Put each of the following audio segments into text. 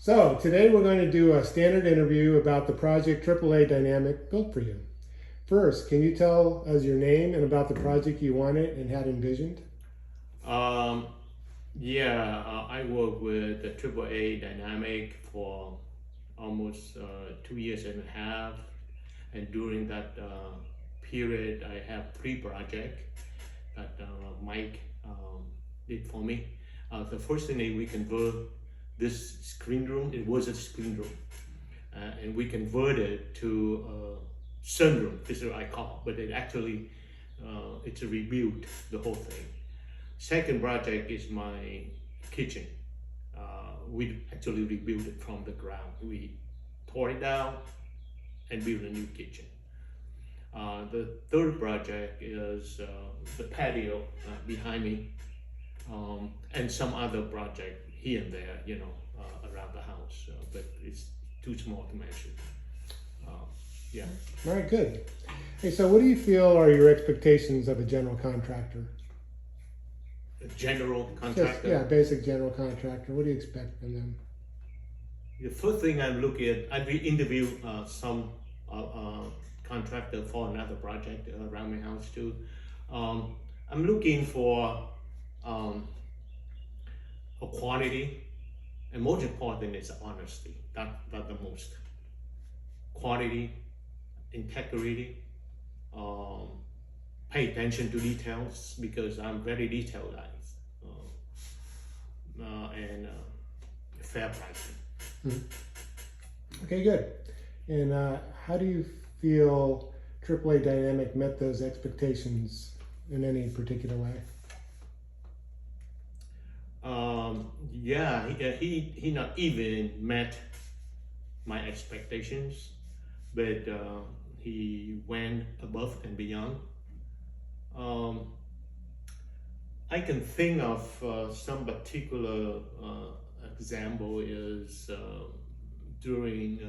So today we're going to do a standard interview about the project AAA Dynamic built for you. First, can you tell us your name and about the project you wanted and had envisioned? Um, I work with the AAA Dynamic for almost 2 years and a half, and during that period, I have 3 projects that Mike did for me. The first thing is we convert this screen room. It was a screen room, and we converted to a sunroom. This is what I call, but it actually it's a rebuild, the whole thing. Second project is my kitchen. We actually rebuilt it from the ground. We tore it down and built a new kitchen. The third project is the patio behind me, and some other project here and there, around the house, but it's too small to mention. Yeah. All right, good. Hey, so what do you feel are your expectations of a general contractor? A general Just, contractor. basic general contractor. What do you expect from them? The first thing I'm looking at, I will interview some contractor for another project around my house too. I'm looking for a quality, and most important is honesty. That's the most. Quality, integrity, pay attention to details because I'm very detailed guys, and fair pricing. Okay, good. And how do you feel AAA Dynamic met those expectations in any particular way? He not even met my expectations, but he went above and beyond. I can think of some particular example is during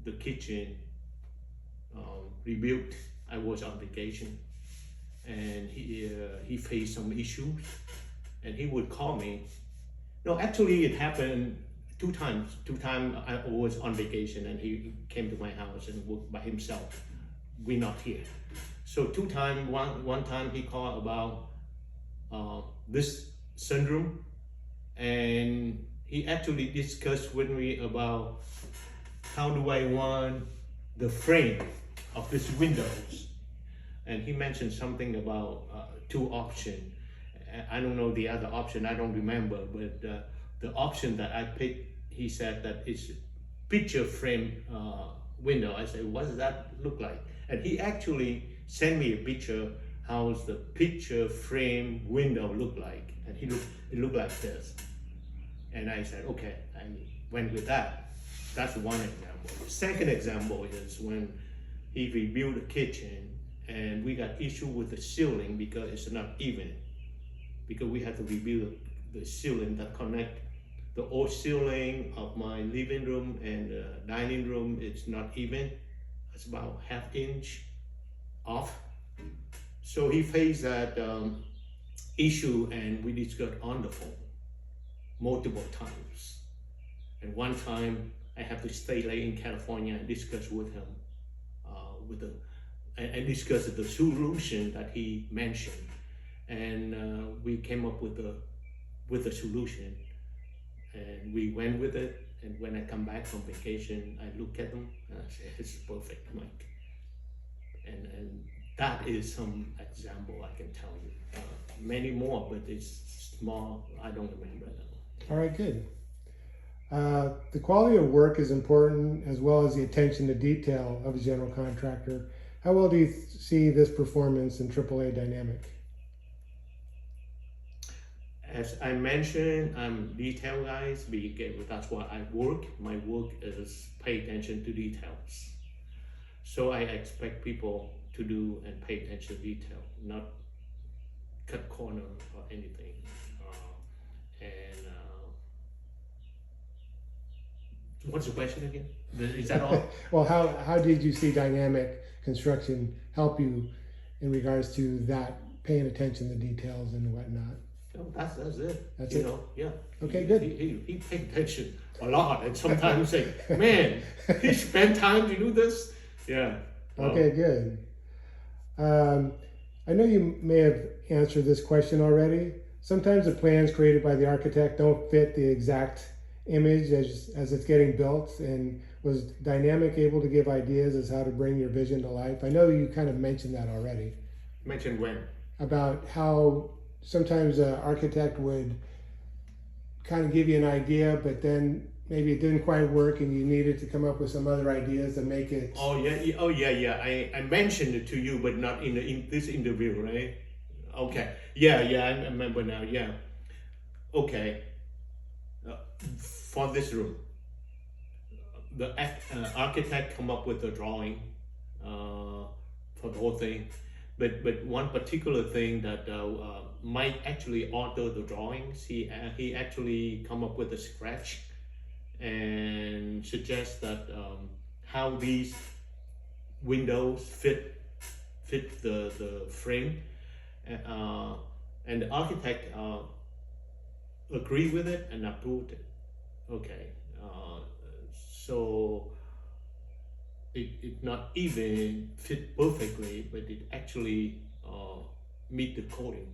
the kitchen rebuilt. I was on vacation, and he faced some issues, and he would call me. No, actually, it happened 2 times. 2 times I was on vacation, and he came to my house and worked by himself. We're not here. So 2 times. One time he called about this sunroom, and he actually discussed with me about how do I want the frame of this windows, and he mentioned something about 2 options. I don't know the other option, I don't remember, but the option that I picked, he said that it's picture frame window. I said, what does that look like? And he actually sent me a picture how's the picture frame window look like, and it looked like this. And I said, okay, I went with that. That's one example. The second example is when he rebuilt the kitchen, and we got issue with the ceiling because it's not even. Because we had to rebuild the ceiling that connect the old ceiling of my living room and the dining room. It's not even. It's about ½ inch off. So he faced that issue, and we discussed on the phone multiple times. And one time I have to stay late in California and discuss with him and discuss the solution that he mentioned. And we came up with a solution, and we went with it. And when I come back from vacation, I look at them and I say, it's perfect, Mike. And that is some example I can tell you. Many more, but it's small. I don't remember them. All right, good. The quality of work is important, as well as the attention to detail of a general contractor. How well do you see this performance in AAA Dynamic? As I mentioned, I'm detail guys because that's why I work. My work is pay attention to details. So I expect people to do and pay attention to detail, not cut corner or anything. What's the question again? Is that all? Well, how did you see Dynamic Construction help you in regards to that, paying attention to details and whatnot? Oh, that's it. That's you it? know, yeah. Okay, good. He paid attention a lot, and sometimes say, "Man, he spent time to do this." Yeah. Well, Okay, good. Um, I know you may have answered this question already. Sometimes the plans created by the architect don't fit the exact image as it's getting built. And was Dynamic able to give ideas as how to bring your vision to life? I know you kind of mentioned that already, mention when. about how sometimes an architect would kind of give you an idea, but then maybe it didn't quite work and you needed to come up with some other ideas to make it. Oh yeah, oh yeah. I mentioned it to you, but not in this interview, right? Okay. Yeah, I remember now. Yeah. Okay. For this room, the architect come up with a drawing for the whole thing, but one particular thing that Mike actually alter the drawings. He actually come up with a scratch and suggest that how these windows fit the frame, and the architect agreed with it and approved it. Okay, so it not even fit perfectly, but it actually meet the coding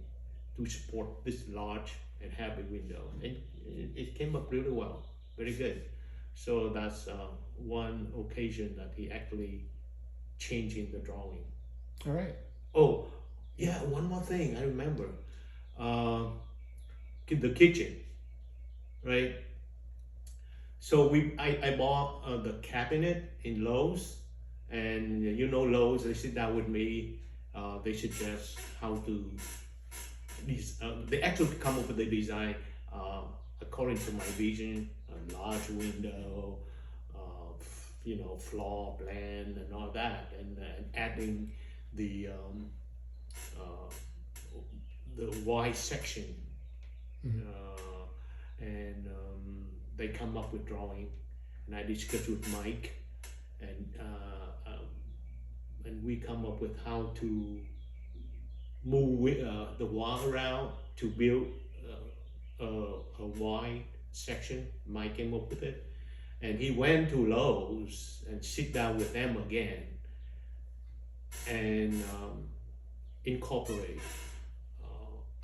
to support this large and heavy window, and it came up really well, very good. So that's one occasion that he actually changing the drawing. All right. Oh, yeah, one more thing I remember. The kitchen, right? So I bought the cabinet in Lowe's, and you know Lowe's, they sit down with me. They suggest how to, they actually come up with the design according to my vision, a large window, floor plan and all that, and adding the wide section, and they come up with drawing, and I discuss with Mike, and we come up with how to move the wall around to build a wide section. Mike came up with it, and he went to Lowe's and sit down with them again and incorporate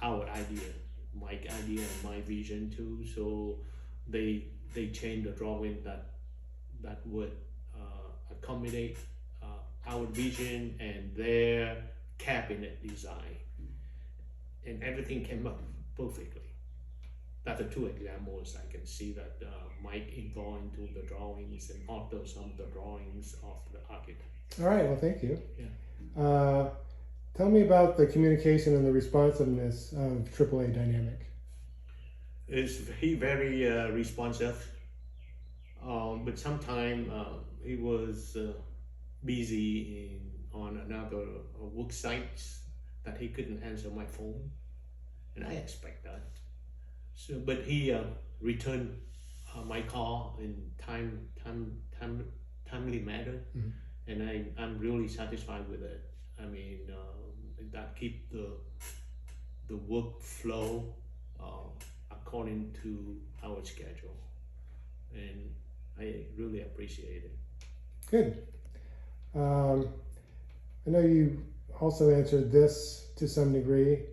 our idea, Mike idea and my vision too. So they changed the drawing that would accommodate our vision and their cabinet design, and everything came up perfectly. That's the two examples I can see that Mike involved into the drawings and alter some of the drawings of the architect. All right, well, thank you. Yeah. Tell me about the communication and the responsiveness of AAA Dynamic. It's very responsive, but sometimes he was busy on another work site that he couldn't answer my phone, and I expect that. So, but he returned my call in timely manner, and I'm really satisfied with it. I mean, that keep the workflow according to our schedule, and I really appreciate it. Good. I know you also answered this to some degree.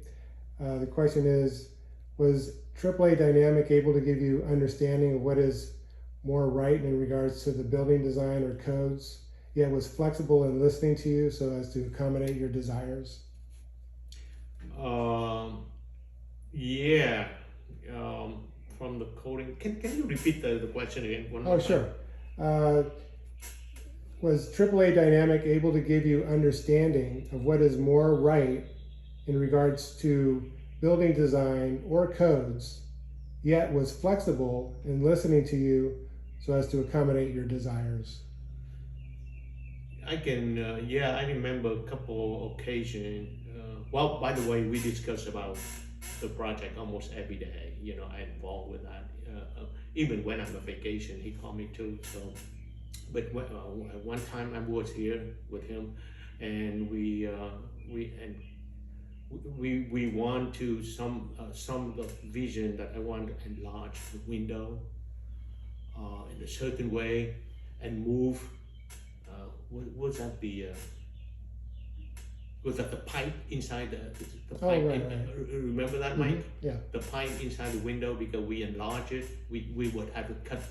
The question is, was AAA Dynamic able to give you understanding of what is more right in regards to the building design or codes, yet was flexible in listening to you so as to accommodate your desires? Yeah. From the coding, can you repeat the question again? One more time? Sure. Was AAA Dynamic able to give you understanding of what is more right in regards to building design or codes, yet was flexible in listening to you so as to accommodate your desires? I can, I remember a couple occasions. Well, by the way, we discuss about the project almost every day. I'm involved with that. Even when I'm on vacation, he called me too. So, but one time I was here with him, and we we want to some of the vision that I want to enlarge the window in a certain way and move. Was that the pipe inside the Oh, pipe? right. Remember that, Mike? Yeah. The pipe inside the window, because we enlarge it, we would have to cut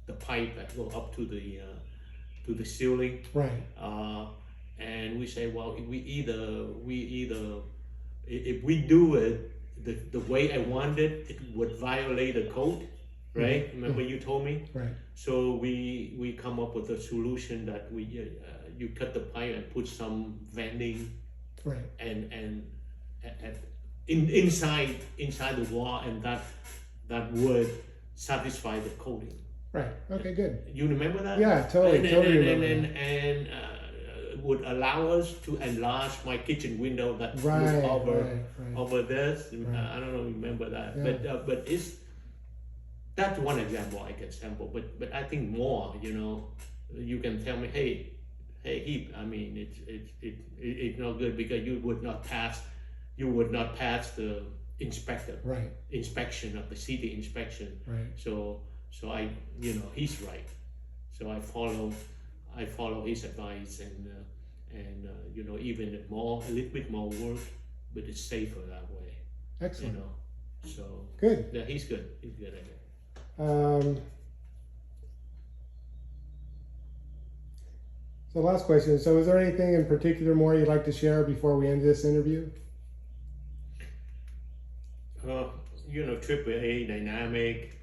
the pipe that go up to the ceiling. Right. And we say, well, we either if we do it the way I want it, it would violate the code, right? Remember you told me? Right. So we come up with a solution that you cut the pipe and put some venting, Right. and inside the wall, and that would satisfy the coating. Right. Okay. Good. You remember that? Yeah. Totally. Totally remember that. And would allow us to enlarge my kitchen window that Right. was over Right. over this. Right. I don't know, remember that, Yeah. but that's one example I can sample. But I think more. You can tell me, hey, Heap. I mean, it's not good because you would not pass the inspection of the city inspection. Right. So I, he's right. So I follow his advice, and even a little bit more work, but it's safer that way. Excellent. So Good. yeah, he's good. He's good at it. So last question. So is there anything in particular more you'd like to share before we end this interview? AAA Dynamic.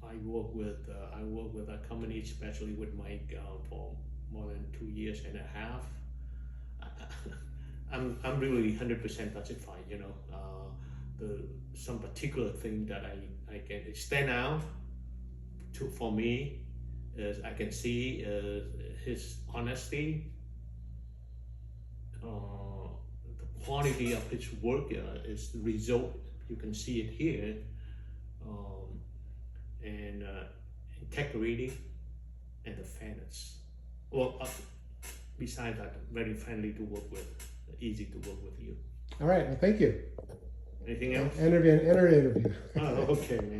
I work with a company, especially with Mike, for more than 2 years and a half. I'm really 100% satisfied. Some particular thing that I can stand out for me is I can see his honesty, the quality of his work is the result. You can see it here, and integrity and the fairness. Well, besides that, very friendly to work with, easy to work with you. All right. Well, thank you. Anything else? Enter interview. Oh, okay, man.